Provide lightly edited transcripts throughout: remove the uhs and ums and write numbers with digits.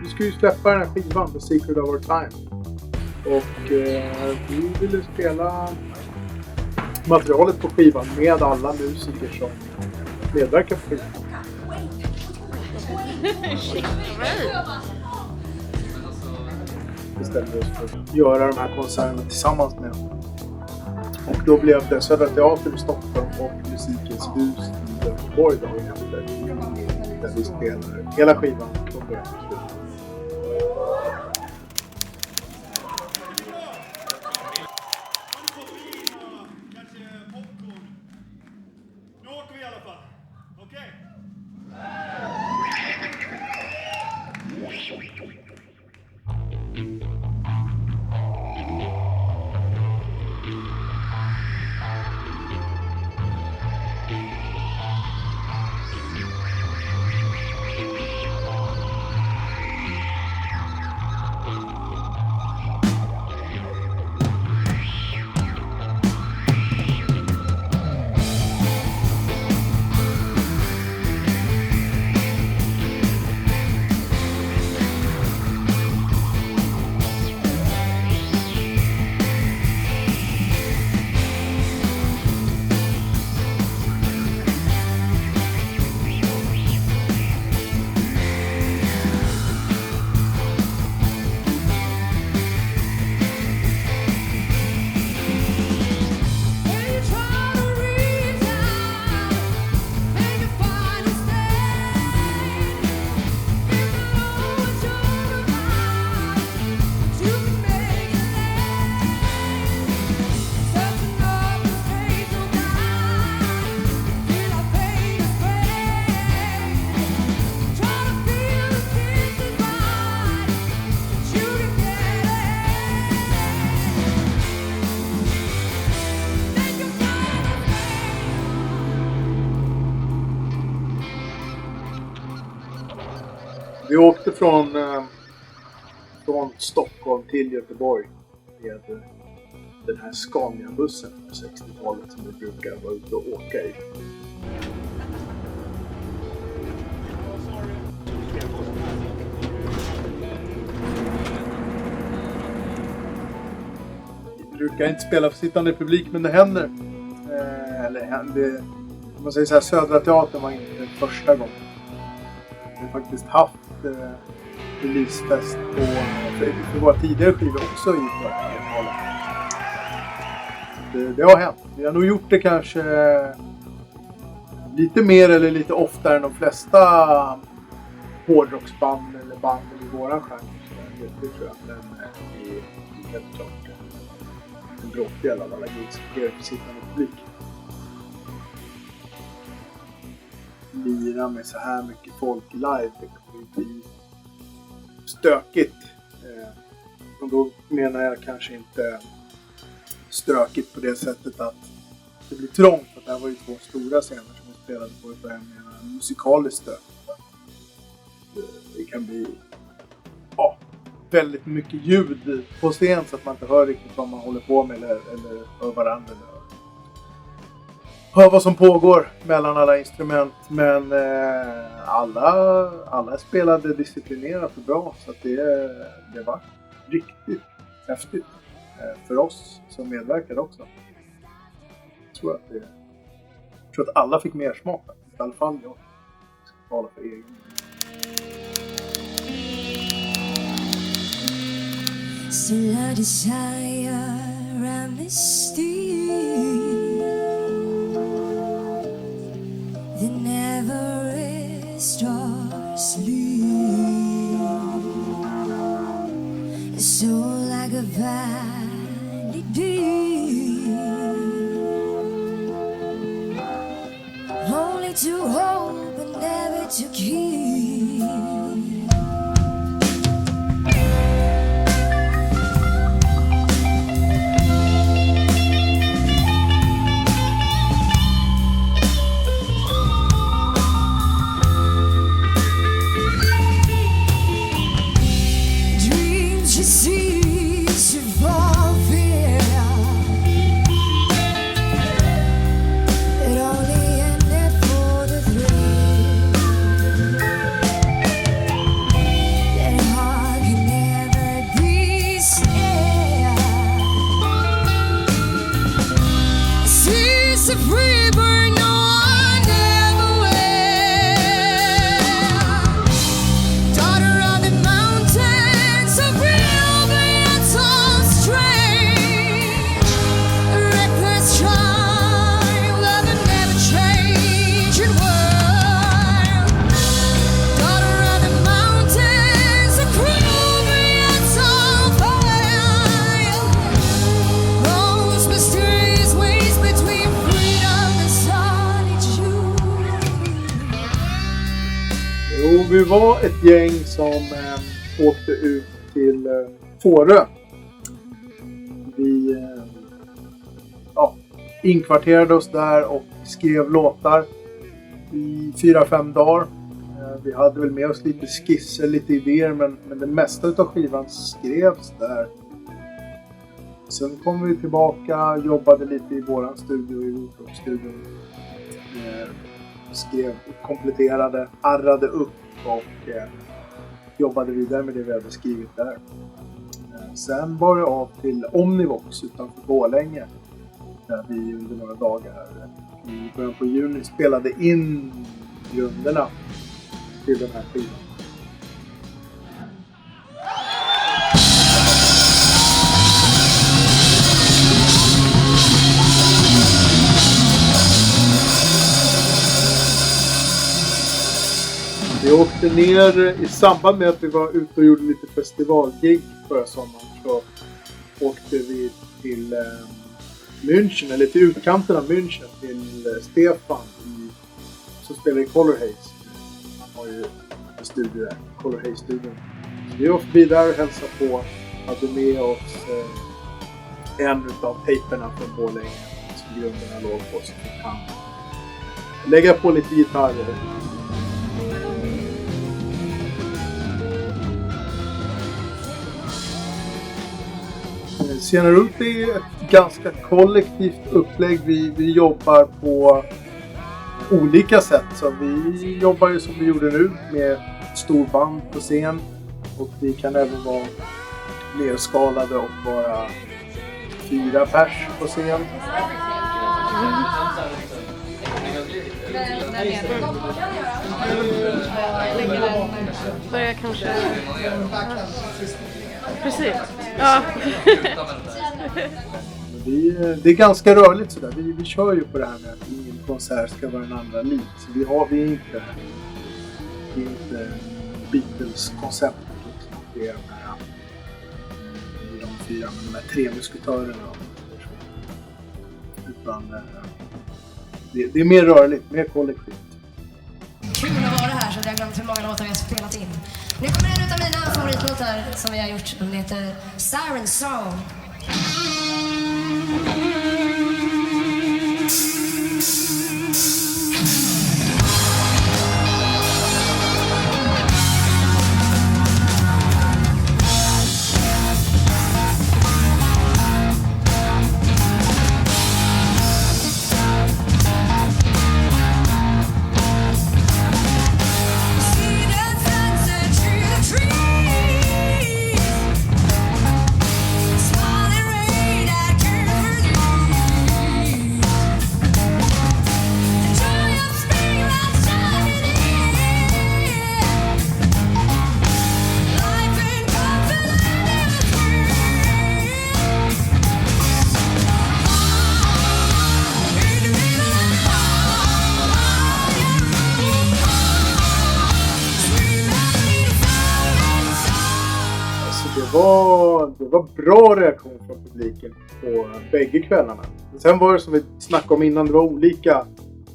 vi skulle ju släppa den här skivan, The Secret of Our Time. Och vi ville spela materialet på skivan med alla musiker som medverkar på skivan. Vi bestämde oss för att göra de här konserterna tillsammans med. Och då blev det Södra Teatern i Stockholm och Musikens hus i Göteborg dagen efter. Där vi spelar hela skivan från början till slut. Nu åker vi i alla fall. Okej? Vi åkte från Stockholm till Göteborg med den här Scania-bussen på 60-talet som vi brukar vara ute och åka i. Vi brukar inte spela för sittande publik, men det händer. Om man säger så här, Södra Teatern var inte den första gången. Vi har faktiskt haft releasefest för våra tidigare skivor också i början. Det har hänt. Vi har nog gjort det kanske lite mer eller lite oftare än de flesta hårdrocksband eller band i våran genre. Det tror jag. Men det är helt klart en bråkdel av alla gigs som sker för sittande publik. Lira med så här mycket folk live, det kommer ju bli stökigt. Och då menar jag kanske inte stökigt på det sättet att det blir trångt, för det här var ju två stora scener som vi spelade på, utan jag menar musikaliskt stökigt. Det kan bli väldigt mycket ljud på scen så att man inte hör riktigt vad man håller på med eller hör varandra eller hör vad som pågår mellan alla instrument, men alla spelade disciplinerat och bra, så att det var riktigt häftigt för oss som medverkade också. Jag tror att alla fick mer smak, i alla fall jag ska tala för egen. Still a desire and mystique that never rests or sleep. So like a vanity, only to hope but never to keep. Jo, vi var ett gäng som åkte ut till Fårö. Vi inkvarterade oss där och skrev låtar i 4-5 dagar. Vi hade väl med oss lite skisser, lite idéer, men det mesta av skivan skrevs där. Sen kom vi tillbaka, jobbade lite i våran studio, i Rotorp-studion. Skrev, kompletterade, arrade upp och jobbade vidare med det vi hade skrivit där. Sen var det av till Omnivox utanför Borlänge, där vi under några dagar i början på juni spelade in grunderna till den här skivan. Vi åkte ner i samband med att vi var ute och gjorde lite festivalgig förra sommaren, så åkte vi till München, eller till utkanten av München, till Stefan som spelar i Color Haze. Han har ju en studio där, Color Haze-studion. Så vi åkte vidare och hälsade på, hade med oss en utav tejperna från Borlänge som grunderna låg på, så vi kan lägga på lite gitarrer. Senare ut är ett ganska kollektivt upplägg. Vi jobbar på olika sätt. Så vi jobbar ju som vi gjorde nu med ett storband på scen. Och vi kan även vara nerskalade och vara 4 pers på scen. Börjar kanske... Precis. Ja. Det är ganska rörligt sådär. Vi kör ju på det här med att ingen konsert ska vara en andra lik. Så vi är inte Beatles-konceptet. Det är de 4 med de här 3 musketörerna. Utan det är mer rörligt, mer kollektivt. Kul att vara här, så jag har glömt hur många låtar vi har spelat in. Nu kommer en av mina favoritlåtar som vi har gjort. Den heter Siren Song. Det var bra reaktion från publiken på bägge kvällarna. Sen var det som vi snackade om innan, det var olika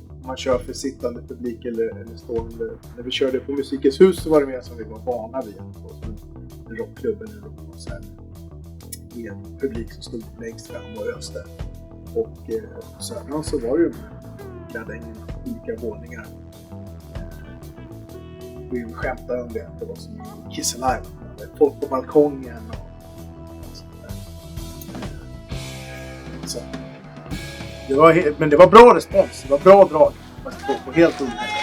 om man kör för sittande publik eller stående. När vi körde på Musikens hus så var det mer som vi var vana vid. En rockklubb eller en rockkonsert. Med publik som stod längst fram och öster. Och på Söderland så var det ju gradängen olika våningar. Vi skämtade om det, det var som Kiss Alive. Folk på balkongen och sånt där. Så. Men det var bra respons, det var bra drag. Fast på helt olika.